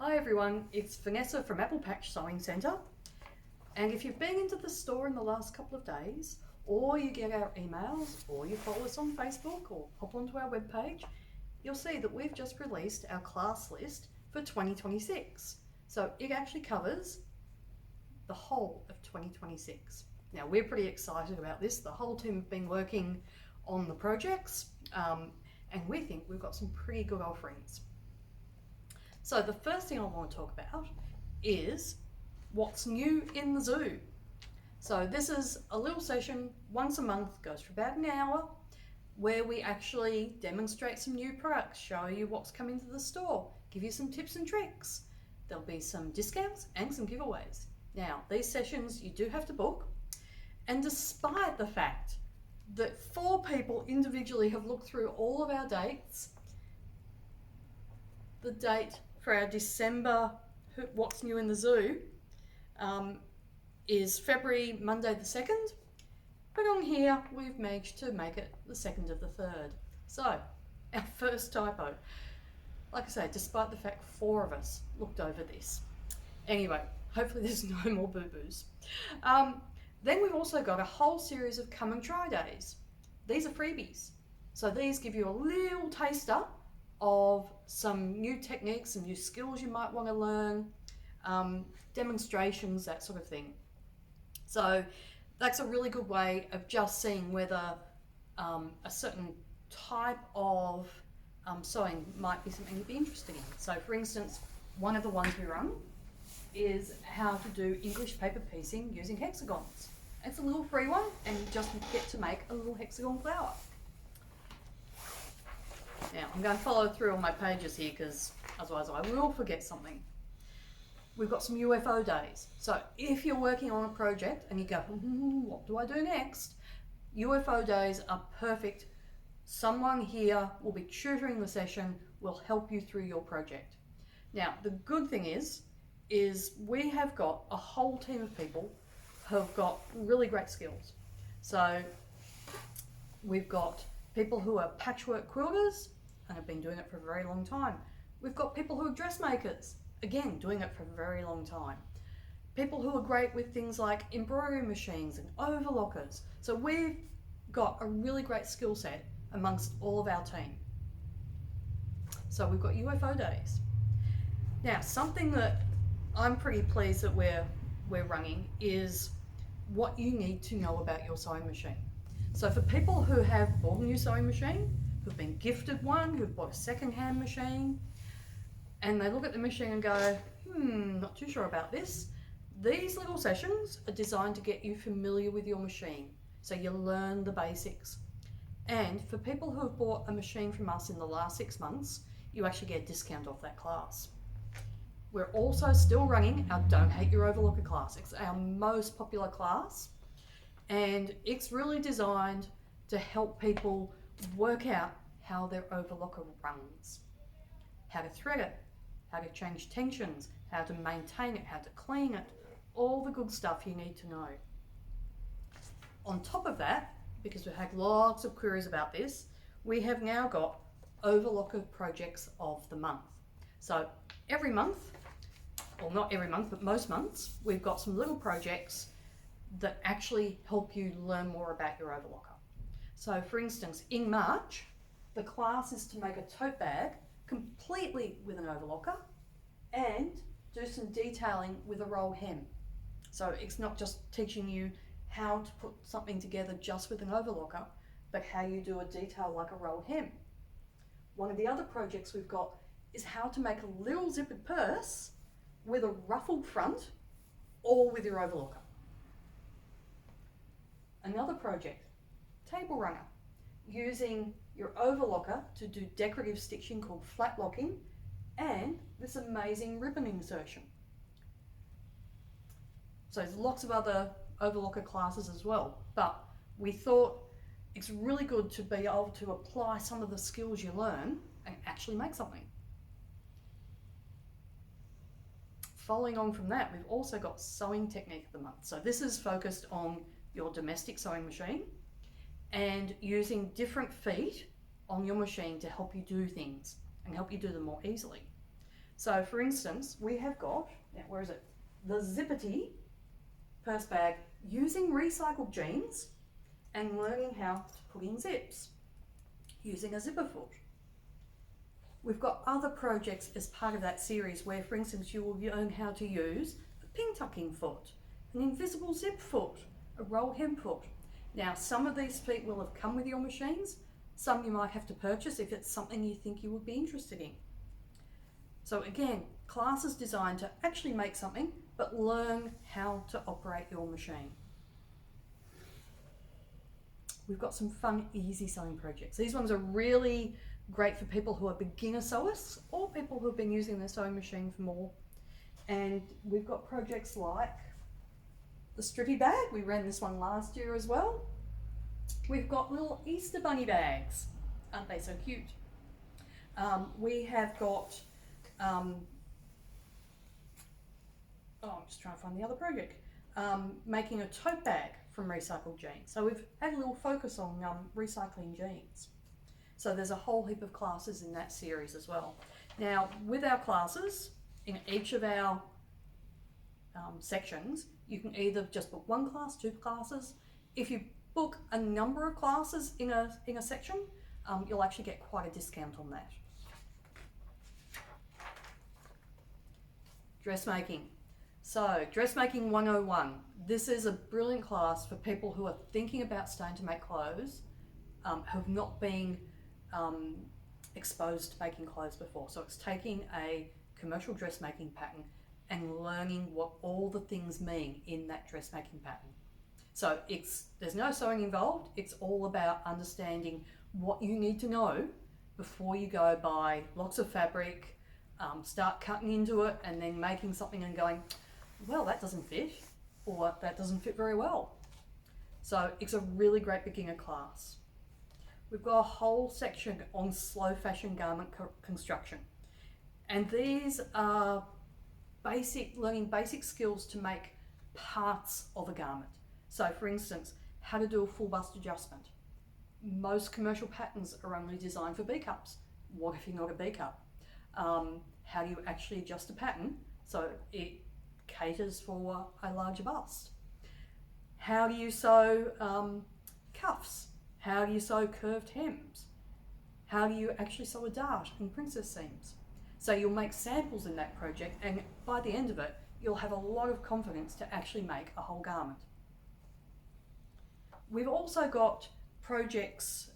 Hi everyone, it's Vanessa from Apple Patch Sewing Centre, and if you've been into the store in the last couple of days, or you get our emails, or you follow us on Facebook or hop onto our webpage, you'll see that we've just released our class list for 2026. So it actually covers the whole of 2026. Now we're pretty excited about this. The whole team have been working on the projects and we think we've got some pretty good offerings. So the first thing I want to talk about is what's new in the zoo. So this is a little session once a month, goes for about an hour, where we actually demonstrate some new products, show you what's coming to the store, give you some tips and tricks. There'll be some discounts and some giveaways. Now, these sessions you do have to book, and despite the fact that 4 people individually have looked through all of our dates, the date for our December What's New in the Zoo is February Monday the 2nd, but on here we've managed to make it the 2nd of the 3rd. So, our first typo. Like I say, despite the fact 4 of us looked over this. Anyway, hopefully there's no more boo-boos. Then we've also got a whole series of come and try days. These are freebies. So these give you a little taster of some new techniques, some new skills you might want to learn, demonstrations, that sort of thing. So that's a really good way of just seeing whether a certain type of sewing might be something you'd be interested in. So for instance, one of the ones we run is how to do English paper piecing using hexagons. It's a little free one and you just get to make a little hexagon flower. Now, I'm going to follow through on my pages here because otherwise I will forget something. We've got some UFO days. So if you're working on a project and you go, what do I do next? UFO days are perfect. Someone here will be tutoring the session, will help you through your project. Now, the good thing is we have got a whole team of people who have got really great skills. So we've got people who are patchwork quilters and have been doing it for a very long time. We've got people who are dressmakers, again, doing it for a very long time. People who are great with things like embroidery machines and overlockers. So we've got a really great skill set amongst all of our team. So we've got UFO days. Now, something that I'm pretty pleased that we're running is what you need to know about your sewing machine. So for people who have bought a new sewing machine, who've been gifted one, who've bought a second-hand machine, and they look at the machine and go, not too sure about this, these little sessions are designed to get you familiar with your machine, so you learn the basics. And for people who have bought a machine from us in the last 6 months, you actually get a discount off that class. We're also still running our Don't Hate Your Overlocker class. It's our most popular class, and it's really designed to help people work out how their overlocker runs, how to thread it, how to change tensions, how to maintain it, how to clean it, all the good stuff you need to know. On top of that, because we've had lots of queries about this, we have now got overlocker projects of the month. So every month, or not every month, but most months, we've got some little projects that actually help you learn more about your overlocker. So for instance, in March, the class is to make a tote bag completely with an overlocker and do some detailing with a roll hem. So it's not just teaching you how to put something together just with an overlocker, but how you do a detail like a roll hem. One of the other projects we've got is how to make a little zippered purse with a ruffled front or with your overlocker. Another project, table runner, using your overlocker to do decorative stitching called flat locking and this amazing ribbon insertion. So there's lots of other overlocker classes as well, but we thought it's really good to be able to apply some of the skills you learn and actually make something. Following on from that, we've also got sewing technique of the month. So this is focused on your domestic sewing machine and using different feet on your machine to help you do things and help you do them more easily. So for instance, we have got, now where is it? The Zippity purse bag using recycled jeans and learning how to put in zips using a zipper foot. We've got other projects as part of that series where, for instance, you will learn how to use a pin tucking foot, an invisible zip foot, a roll hem foot. Now, some of these feet will have come with your machines, some you might have to purchase if it's something you think you would be interested in. So again, classes designed to actually make something, but learn how to operate your machine. We've got some fun, easy sewing projects. These ones are really great for people who are beginner sewists or people who have been using their sewing machine for more. And we've got projects like the Strippy bag. We ran this one last year as well. We've got little Easter bunny bags. Aren't they so cute? We have got, I'm just trying to find the other project, making a tote bag from recycled jeans. So we've had a little focus on recycling jeans. So there's a whole heap of classes in that series as well. Now, with our classes, in each of our sections, you can either just book one class, two classes. If you book a number of classes in a section, you'll actually get quite a discount on that. Dressmaking. So, Dressmaking 101. This is a brilliant class for people who are thinking about starting to make clothes, who have not been exposed to making clothes before. So it's taking a commercial dressmaking pattern and learning what all the things mean in that dressmaking pattern. So there's no sewing involved. It's all about understanding what you need to know before you go buy lots of fabric, start cutting into it and then making something and going, well, that doesn't fit, or that doesn't fit very well. So it's a really great beginner class. We've got a whole section on slow fashion garment construction. And these are learning basic skills to make parts of a garment. So for instance, how to do a full bust adjustment. Most commercial patterns are only designed for B cups. What if you're not a B cup? How do you actually adjust a pattern so it caters for a larger bust? How do you sew cuffs? How do you sew curved hems? How do you actually sew a dart in princess seams? So you'll make samples in that project, and by the end of it, you'll have a lot of confidence to actually make a whole garment. We've also got projects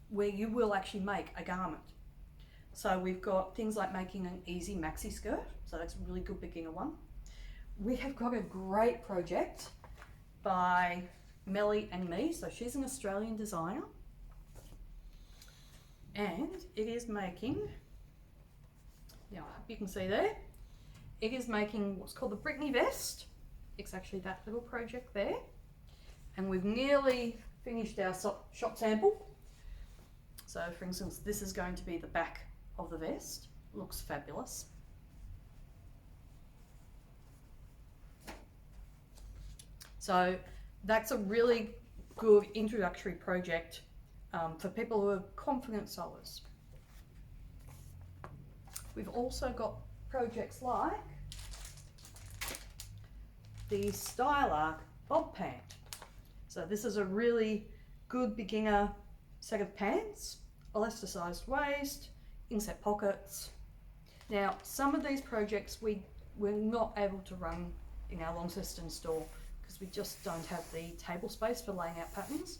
where you will actually make a garment. So we've got things like making an easy maxi skirt. So that's a really good beginner one. We have got a great project by Melly and me. So she's an Australian designer. And it is making, now I hope you can see there, it is making what's called the Brittany vest. It's actually that little project there. And we've nearly finished our shop sample. So for instance, this is going to be the back of the vest. Looks fabulous. So that's a really good introductory project for people who are confident sewers. We've also got projects like the Style Arc Bob Pant. So this is a really good beginner set of pants, elasticized waist, inset pockets. Now, some of these projects we're not able to run in our Launceston store because we just don't have the table space for laying out patterns.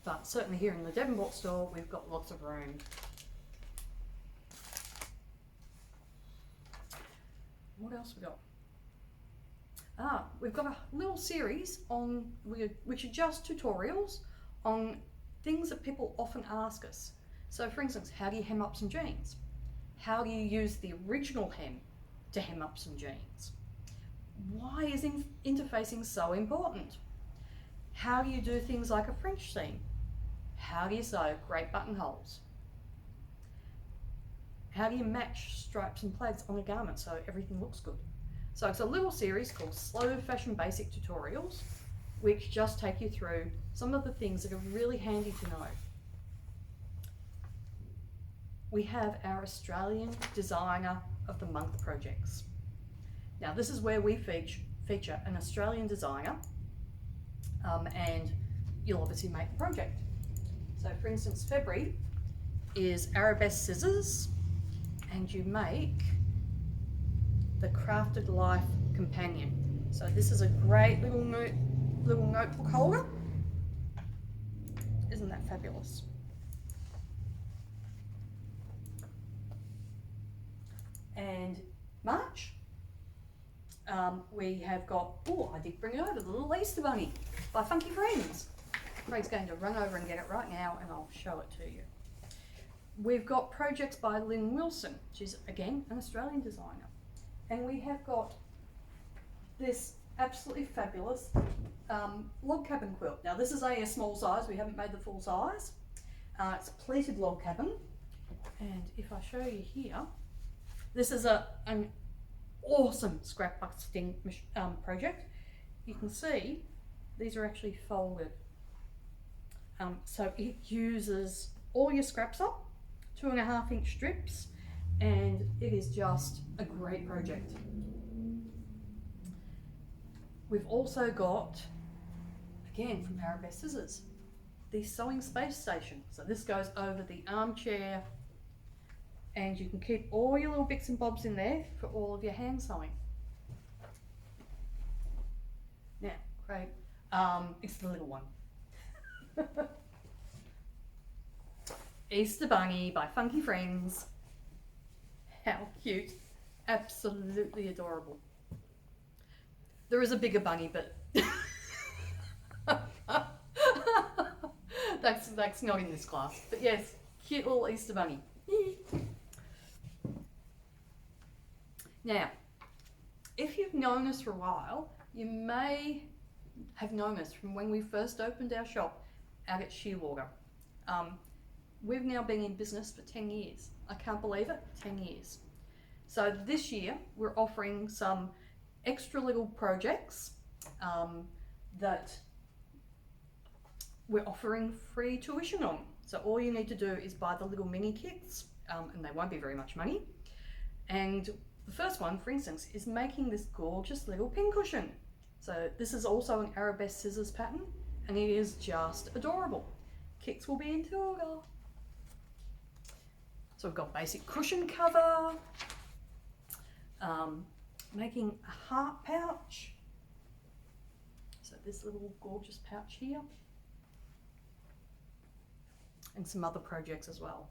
But certainly here in the Devonport store, we've got lots of room. What else we got? We've got a little series on which are just tutorials on things that people often ask us. So for instance, how do you hem up some jeans? How do you use the original hem to hem up some jeans? Why is interfacing so important? How do you do things like a French seam? How do you sew great buttonholes? How do you match stripes and plaids on a garment so everything looks good? So it's a little series called Slow Fashion Basic Tutorials, which just take you through some of the things that are really handy to know. we have our Australian Designer of the Month projects. Now this is where we feature an Australian designer, and you'll obviously make the project. So for instance, February is Arabesque Scissors, and you make the Crafted Life Companion. So this is a great little notebook holder. Isn't that fabulous? And March, we have got, oh, I did bring it over, the little Easter Bunny by Funky Friends. Craig's going to run over and get it right now and I'll show it to you. We've got projects by Lynn Wilson, she's again an Australian designer. And we have got this absolutely fabulous log cabin quilt. Now this is a small size, we haven't made the full size. It's a pleated log cabin. And if I show you here, this is an awesome scrapbusting project. You can see these are actually folded. So it uses all your scraps up, 2.5 inch strips, and it is just a great project. We've also got, again from Arabesque Scissors, the sewing space station. So this goes over the armchair, and you can keep all your little bits and bobs in there for all of your hand sewing. Now, Craig, it's the little one. Easter Bunny by Funky Friends. How cute. Absolutely adorable. There is a bigger bunny, but that's not in this class. But yes, cute little Easter Bunny. Now, if you've known us for a while, you may have known us from when we first opened our shop out at Shearwater. We've now been in business for 10 years. I can't believe it, 10 years. So this year, we're offering some extra little projects that we're offering free tuition on. So all you need to do is buy the little mini kits, and they won't be very much money. And the first one, for instance, is making this gorgeous little pincushion. So this is also an Arabesque Scissors pattern, and it is just adorable. Kits will be in Toga. So we've got basic cushion cover, making a heart pouch. So this little gorgeous pouch here, and some other projects as well.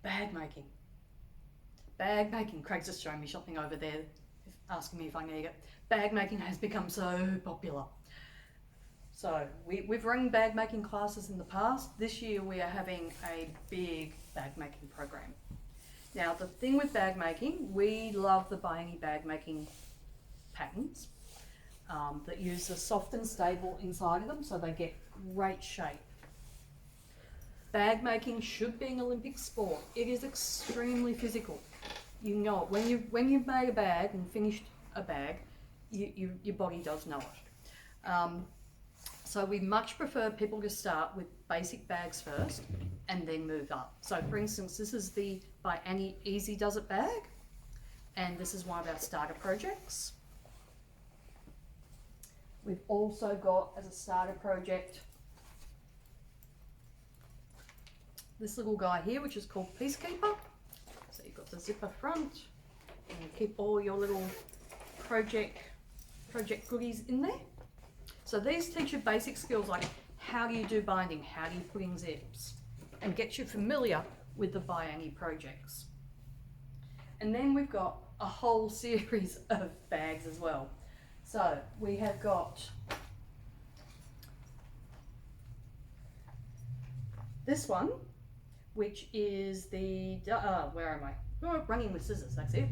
Bag making. Bag making. Craig's just showing me something over there, asking me if I need it. Bag making has become so popular. So we've run bag making classes in the past. This year we are having a big bag making program. Now the thing with bag making, we love the By bag making patterns that use the soft and stable inside of them, so they get great shape. Bag making should be an Olympic sport. It is extremely physical. You know it. When you've made a bag and finished a bag, your body does know it. So we much prefer people to start with basic bags first and then move up. So for instance, this is the By Annie Easy Does It bag, and this is one of our starter projects. We've also got, as a starter project, this little guy here, which is called Peacekeeper. So you've got the zipper front, and you keep all your little project goodies in there. So these teach you basic skills like how do you do binding, how do you put in zips, and get you familiar with the By Annie projects. And then we've got a whole series of bags as well. So we have got this one, which is the, where am I? Oh, running with scissors, that's it.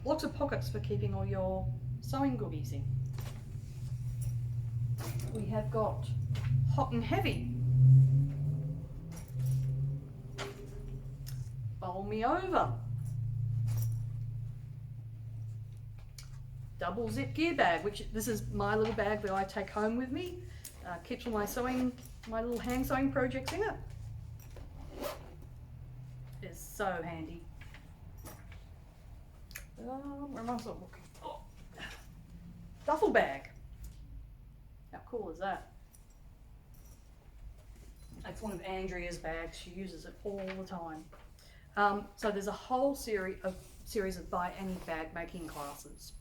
Lots of pockets for keeping all your sewing goodies in. We have got Hot and Heavy, Bowl Me Over, Double Zip Gear Bag, which this is my little bag that I take home with me. Keeps all my little hand sewing projects in it. is so handy. Where am I looking? Oh. Duffel bag. How cool is that? It's one of Andrea's bags. She uses it all the time. So there's a whole series of buy any bag making classes.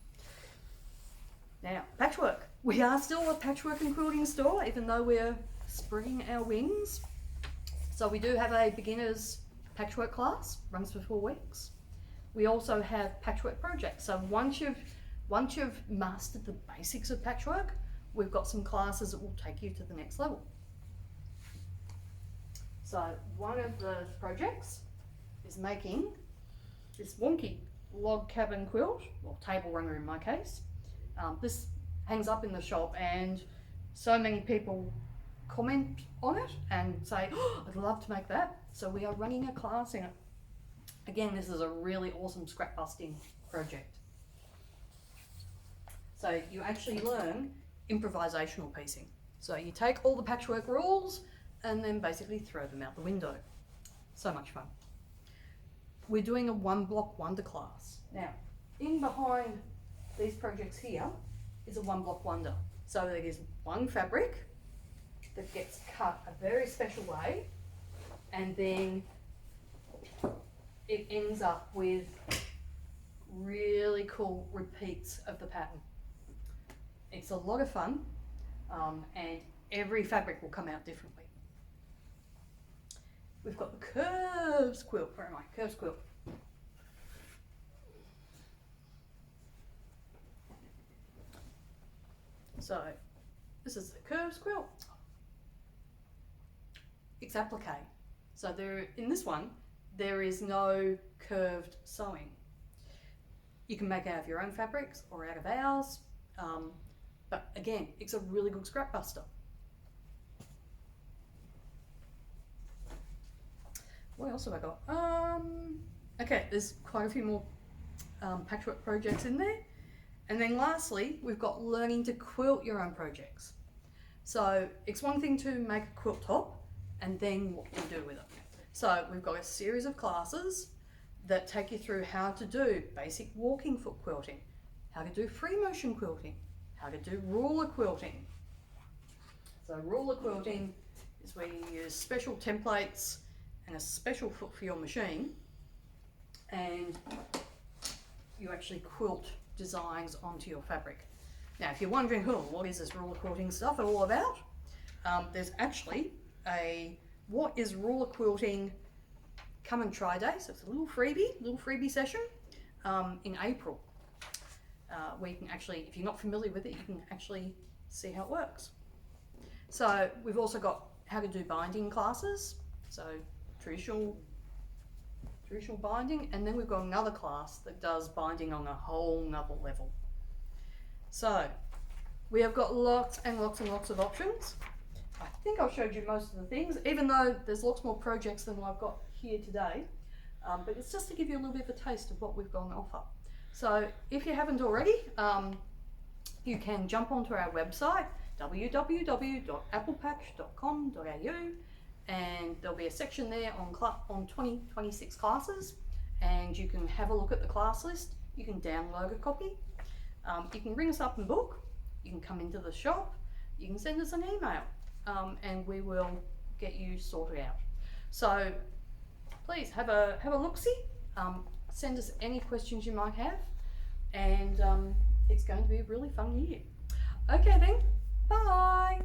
Now, patchwork. We are still a patchwork and quilting store, even though we're spreading our wings. So we do have a beginner's patchwork class, runs for 4 weeks. We also have patchwork projects. So once you've mastered the basics of patchwork, we've got some classes that will take you to the next level. So one of the projects is making this wonky log cabin quilt, or table runner in my case. This hangs up in the shop and so many people comment on it and say, oh, I'd love to make that. So we are running a class in it. Again, this is a really awesome scrap busting project. So you actually learn improvisational piecing. So you take all the patchwork rules and then basically throw them out the window. So much fun. We're doing a 1-block wonder class. Now, in behind these projects here is a 1-block wonder. So there is one fabric that gets cut a very special way, and then it ends up with really cool repeats of the pattern. It's a lot of fun, and every fabric will come out differently. We've got the curves quilt. Where am I? Curves quilt. So this is the curves quilt. It's applique. So in this one, there is no curved sewing. You can make out of your own fabrics or out of ours. But again, it's a really good scrap buster. What else have I got? Okay, there's quite a few more patchwork projects in there. And then lastly, we've got learning to quilt your own projects. So it's one thing to make a quilt top and then what you do with it. So we've got a series of classes that take you through how to do basic walking foot quilting, how to do free motion quilting, how to do ruler quilting. So ruler quilting is where you use special templates and a special foot for your machine, and you actually quilt designs onto your fabric. Now, if you're wondering, what is this ruler quilting stuff all about? There's actually a what is ruler quilting come and try day. So it's a little freebie session in April, where you can actually, if you're not familiar with it, you can actually see how it works. So we've also got how to do binding classes. So traditional binding, and then we've got another class that does binding on a whole nother level. So we have got lots and lots and lots of options. I think I've showed you most of the things, even though there's lots more projects than I've got here today, but it's just to give you a little bit of a taste of what we've got on offer. So if you haven't already, you can jump onto our website, www.applepatch.com.au, and there'll be a section there on 2026 classes, and you can have a look at the class list. You can download a copy. You can ring us up and book. You can come into the shop. You can send us an email, and we will get you sorted out. So please have a look-see. Send us any questions you might have, and it's going to be a really fun year. Okay then, bye.